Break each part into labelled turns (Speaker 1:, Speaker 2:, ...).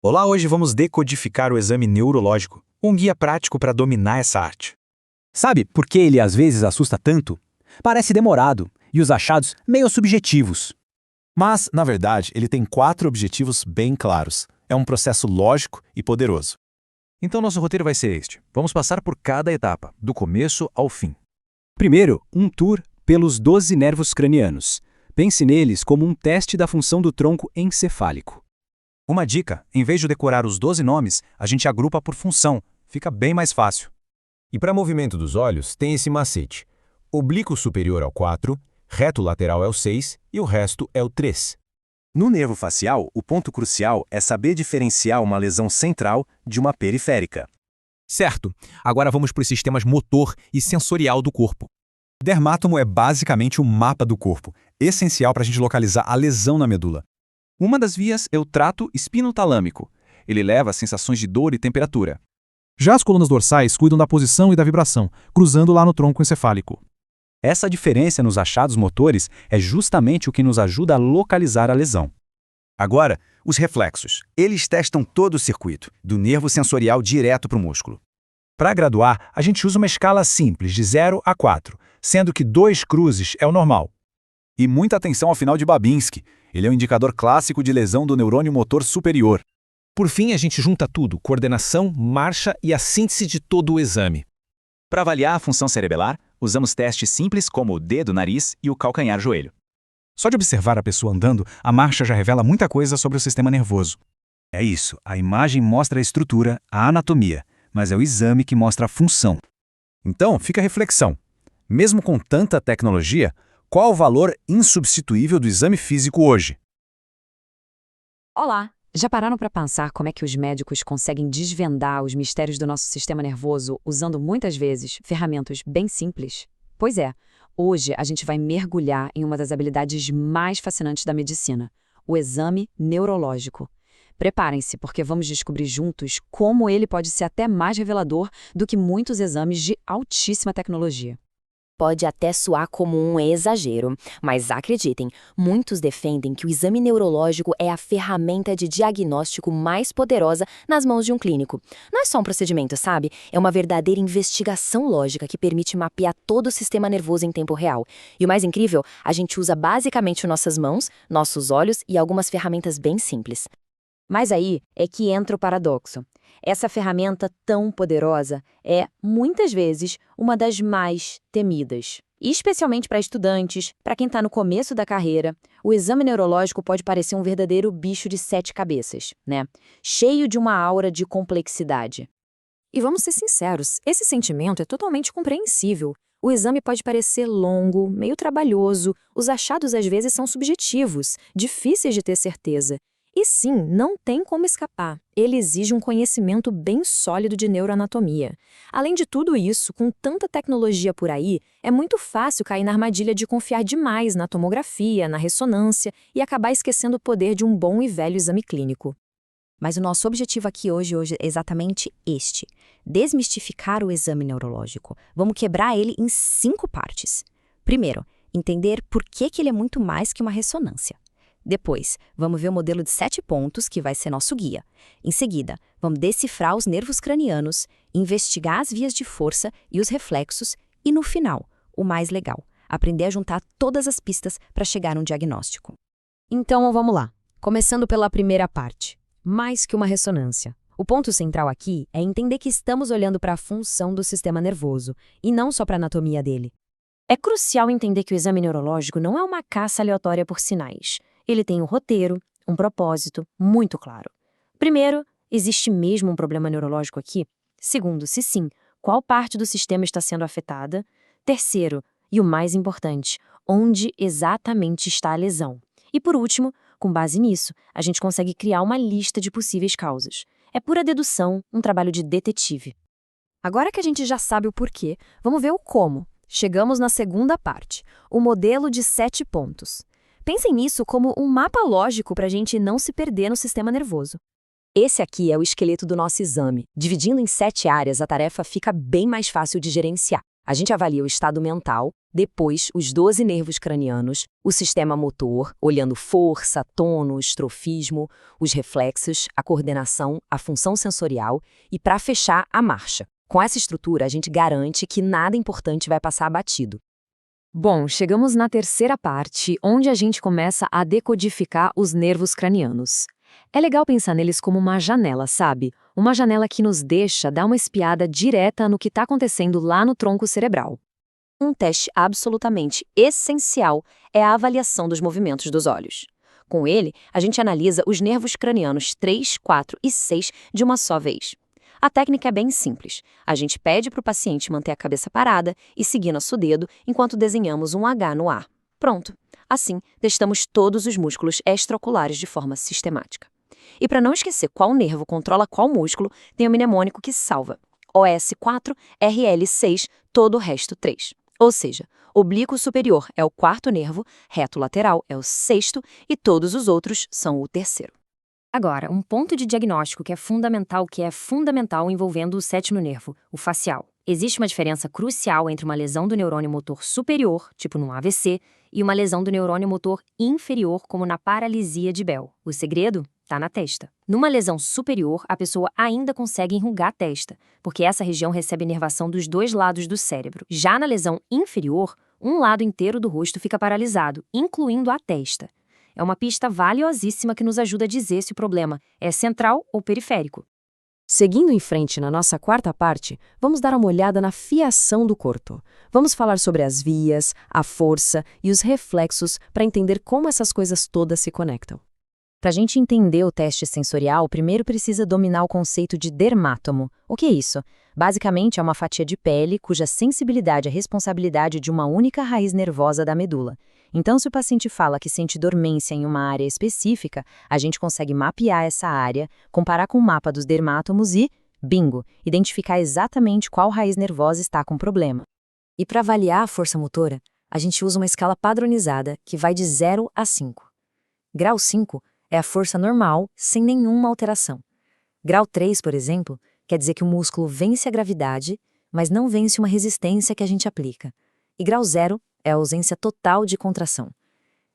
Speaker 1: Olá, hoje vamos decodificar o exame neurológico, um guia prático para dominar essa arte.
Speaker 2: Sabe por que ele às vezes assusta tanto? Parece demorado e os achados meio subjetivos.
Speaker 3: Mas, na verdade, ele tem 4 objetivos bem claros. É um processo lógico e poderoso.
Speaker 4: Então nosso roteiro vai ser este. Vamos passar por cada etapa, do começo ao fim.
Speaker 2: Primeiro, um tour pelos 12 nervos cranianos. Pense neles como um teste da função do tronco encefálico.
Speaker 4: Uma dica, em vez de decorar os 12 nomes, a gente agrupa por função. Fica bem mais fácil.
Speaker 5: E para movimento dos olhos, tem esse macete. Oblíquo superior é o 4, reto lateral é o 6 e o resto é o 3.
Speaker 6: No nervo facial, o ponto crucial é saber diferenciar uma lesão central de uma periférica.
Speaker 7: Certo. Agora vamos para os sistemas motor e sensorial do corpo.
Speaker 3: Dermátomo é basicamente o mapa do corpo, essencial para a gente localizar a lesão na medula.
Speaker 4: Uma das vias é o trato espinotalâmico. Ele leva a sensações de dor e temperatura.
Speaker 8: Já as colunas dorsais cuidam da posição e da vibração, cruzando lá no tronco encefálico.
Speaker 2: Essa diferença nos achados motores é justamente o que nos ajuda a localizar a lesão.
Speaker 9: Agora, os reflexos. Eles testam todo o circuito, do nervo sensorial direto para o músculo.
Speaker 1: Para graduar, a gente usa uma escala simples de 0 a 4, sendo que 2 cruzes é o normal.
Speaker 3: E muita atenção ao final de Babinski. Ele é um indicador clássico de lesão do neurônio motor superior.
Speaker 7: Por fim, a gente junta tudo, coordenação, marcha e a síntese de todo o exame.
Speaker 10: Para avaliar a função cerebelar, usamos testes simples como o dedo, nariz e o calcanhar-joelho.
Speaker 8: Só de observar a pessoa andando, a marcha já revela muita coisa sobre o sistema nervoso.
Speaker 9: É isso, a imagem mostra a estrutura, a anatomia, mas é o exame que mostra a função.
Speaker 3: Então, fica a reflexão. Mesmo com tanta tecnologia, qual o valor insubstituível do exame físico hoje?
Speaker 11: Olá! Já pararam para pensar como é que os médicos conseguem desvendar os mistérios do nosso sistema nervoso usando muitas vezes ferramentas bem simples? Pois é, hoje a gente vai mergulhar em uma das habilidades mais fascinantes da medicina, o exame neurológico. Preparem-se, porque vamos descobrir juntos como ele pode ser até mais revelador do que muitos exames de altíssima tecnologia.
Speaker 12: Pode até soar como um exagero, mas acreditem, muitos defendem que o exame neurológico é a ferramenta de diagnóstico mais poderosa nas mãos de um clínico. Não é só um procedimento, sabe? É uma verdadeira investigação lógica que permite mapear todo o sistema nervoso em tempo real. E o mais incrível, a gente usa basicamente nossas mãos, nossos olhos e algumas ferramentas bem simples.
Speaker 11: Mas aí é que entra o paradoxo. Essa ferramenta tão poderosa é, muitas vezes, uma das mais temidas. E especialmente para estudantes, para quem está no começo da carreira, o exame neurológico pode parecer um verdadeiro bicho de 7 cabeças, né? Cheio de uma aura de complexidade. E vamos ser sinceros, esse sentimento é totalmente compreensível. O exame pode parecer longo, meio trabalhoso, os achados às vezes são subjetivos, difíceis de ter certeza. E sim, não tem como escapar. Ele exige um conhecimento bem sólido de neuroanatomia. Além de tudo isso, com tanta tecnologia por aí, é muito fácil cair na armadilha de confiar demais na tomografia, na ressonância e acabar esquecendo o poder de um bom e velho exame clínico.
Speaker 13: Mas o nosso objetivo aqui hoje é exatamente este: desmistificar o exame neurológico. Vamos quebrar ele em 5 partes. Primeiro, entender por que ele é muito mais que uma ressonância. Depois, vamos ver o modelo de 7 pontos, que vai ser nosso guia. Em seguida, vamos decifrar os nervos cranianos, investigar as vias de força e os reflexos e, no final, o mais legal, aprender a juntar todas as pistas para chegar a um diagnóstico.
Speaker 11: Então, vamos lá. Começando pela primeira parte. Mais que uma ressonância. O ponto central aqui é entender que estamos olhando para a função do sistema nervoso, e não só para a anatomia dele. É crucial entender que o exame neurológico não é uma caça aleatória por sinais. Ele tem um roteiro, um propósito muito claro. Primeiro, existe mesmo um problema neurológico aqui? Segundo, se sim, qual parte do sistema está sendo afetada? Terceiro, e o mais importante, onde exatamente está a lesão? E por último, com base nisso, a gente consegue criar uma lista de possíveis causas. É pura dedução, um trabalho de detetive.
Speaker 13: Agora que a gente já sabe o porquê, vamos ver o como. Chegamos na segunda parte, o modelo de 7 pontos. Pensem nisso como um mapa lógico para a gente não se perder no sistema nervoso.
Speaker 11: Esse aqui é o esqueleto do nosso exame. Dividindo em 7 áreas, a tarefa fica bem mais fácil de gerenciar. A gente avalia o estado mental,
Speaker 12: Depois, os 12 nervos cranianos, o sistema motor, olhando força, tônus, estrofismo, os reflexos, a coordenação, a função sensorial e, para fechar, a marcha. Com essa estrutura, a gente garante que nada importante vai passar abatido. Bom, chegamos na terceira parte, onde a gente começa a decodificar os nervos cranianos. É legal pensar neles como uma janela, sabe? Uma janela que nos deixa dar uma espiada direta no que está acontecendo lá no tronco cerebral. Um teste absolutamente essencial é a avaliação dos movimentos dos olhos. Com ele, a gente analisa os nervos cranianos 3, 4 e 6 de uma só vez. A técnica é bem simples. A gente pede para o paciente manter a cabeça parada e seguir nosso dedo enquanto desenhamos um H no ar. Pronto. Assim, testamos todos os músculos extraoculares de forma sistemática. E para não esquecer qual nervo controla qual músculo, tem o mnemônico que salva. OS4, RL6, todo o resto 3. Ou seja, oblíquo superior é o quarto nervo, reto lateral é o sexto e todos os outros são o terceiro. Agora, um ponto de diagnóstico que é fundamental envolvendo o sétimo nervo, o facial. Existe uma diferença crucial entre uma lesão do neurônio motor superior, tipo num AVC, e uma lesão do neurônio motor inferior, como na paralisia de Bell. O segredo está na testa. Numa lesão superior, a pessoa ainda consegue enrugar a testa, porque essa região recebe inervação dos dois lados do cérebro. Já na lesão inferior, um lado inteiro do rosto fica paralisado, incluindo a testa. É uma pista valiosíssima que nos ajuda a dizer se o problema é central ou periférico. Seguindo em frente na nossa quarta parte, vamos dar uma olhada na fiação do corpo. Vamos falar sobre as vias, a força e os reflexos para entender como essas coisas todas se conectam. Para a gente entender o teste sensorial, primeiro precisa dominar o conceito de dermátomo. O que é isso? Basicamente, é uma fatia de pele cuja sensibilidade é responsabilidade de uma única raiz nervosa da medula. Então, se o paciente fala que sente dormência em uma área específica, a gente consegue mapear essa área, comparar com o mapa dos dermátomos e, bingo, identificar exatamente qual raiz nervosa está com problema. E para avaliar a força motora, a gente usa uma escala padronizada que vai de 0 a 5. Grau 5 é a força normal, sem nenhuma alteração. Grau 3, por exemplo, quer dizer que o músculo vence a gravidade, mas não vence uma resistência que a gente aplica. E grau 0 é a ausência total de contração.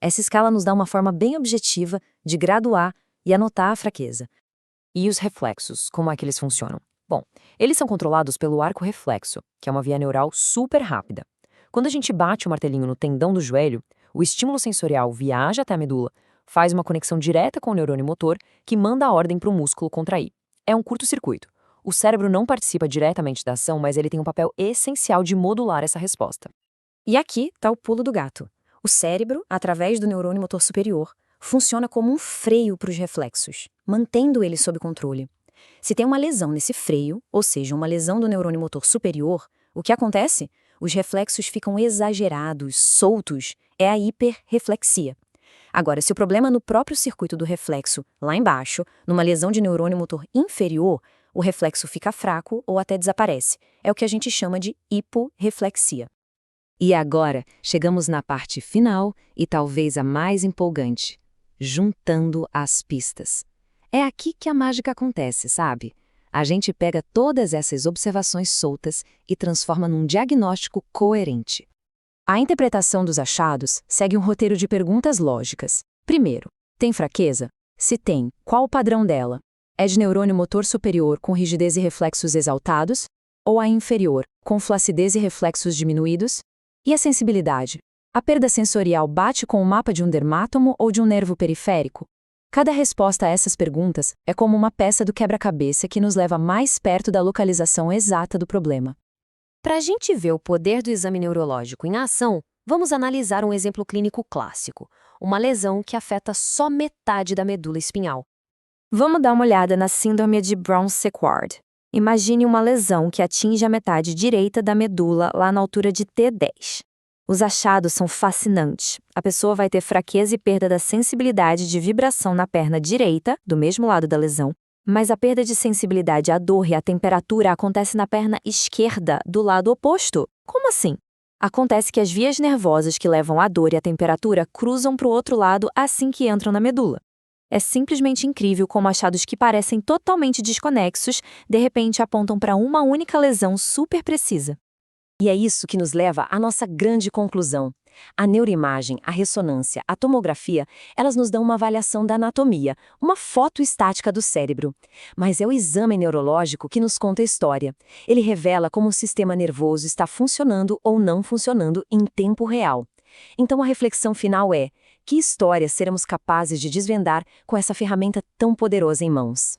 Speaker 12: Essa escala nos dá uma forma bem objetiva de graduar e anotar a fraqueza. E os reflexos, como é que eles funcionam? Bom, eles são controlados pelo arco reflexo, que é uma via neural super rápida. Quando a gente bate o martelinho no tendão do joelho, o estímulo sensorial viaja até a medula, faz uma conexão direta com o neurônio motor, que manda a ordem para o músculo contrair. É um curto-circuito. O cérebro não participa diretamente da ação, mas ele tem um papel essencial de modular essa resposta. E aqui está o pulo do gato. O cérebro, através do neurônio motor superior, funciona como um freio para os reflexos, mantendo eles sob controle. Se tem uma lesão nesse freio, ou seja, uma lesão do neurônio motor superior, o que acontece? Os reflexos ficam exagerados, soltos, é a hiperreflexia. Agora, se o problema é no próprio circuito do reflexo, lá embaixo, numa lesão de neurônio motor inferior, o reflexo fica fraco ou até desaparece. É o que a gente chama de hiporreflexia. E agora, chegamos na parte final e talvez a mais empolgante, juntando as pistas. É aqui que a mágica acontece, sabe? A gente pega todas essas observações soltas e transforma num diagnóstico coerente. A interpretação dos achados segue um roteiro de perguntas lógicas. Primeiro, tem fraqueza? Se tem, qual o padrão dela? É de neurônio motor superior com rigidez e reflexos exaltados? Ou a inferior, com flacidez e reflexos diminuídos? E a sensibilidade? A perda sensorial bate com o mapa de um dermátomo ou de um nervo periférico? Cada resposta a essas perguntas é como uma peça do quebra-cabeça que nos leva mais perto da localização exata do problema. Para a gente ver o poder do exame neurológico em ação, vamos analisar um exemplo clínico clássico, uma lesão que afeta só metade da medula espinhal. Vamos dar uma olhada na síndrome de Brown-Séquard. Imagine uma lesão que atinge a metade direita da medula lá na altura de T10. Os achados são fascinantes. A pessoa vai ter fraqueza e perda da sensibilidade de vibração na perna direita, do mesmo lado da lesão, mas a perda de sensibilidade à dor e à temperatura acontece na perna esquerda, do lado oposto. Como assim? Acontece que as vias nervosas que levam à dor e à temperatura cruzam para o outro lado assim que entram na medula. É simplesmente incrível como achados que parecem totalmente desconexos, de repente apontam para uma única lesão super precisa.
Speaker 11: E é isso que nos leva à nossa grande conclusão. A neuroimagem, a ressonância, a tomografia, elas nos dão uma avaliação da anatomia, uma foto estática do cérebro. Mas é o exame neurológico que nos conta a história. Ele revela como o sistema nervoso está funcionando ou não funcionando em tempo real. Então a reflexão final é: que história seremos capazes de desvendar com essa ferramenta tão poderosa em mãos?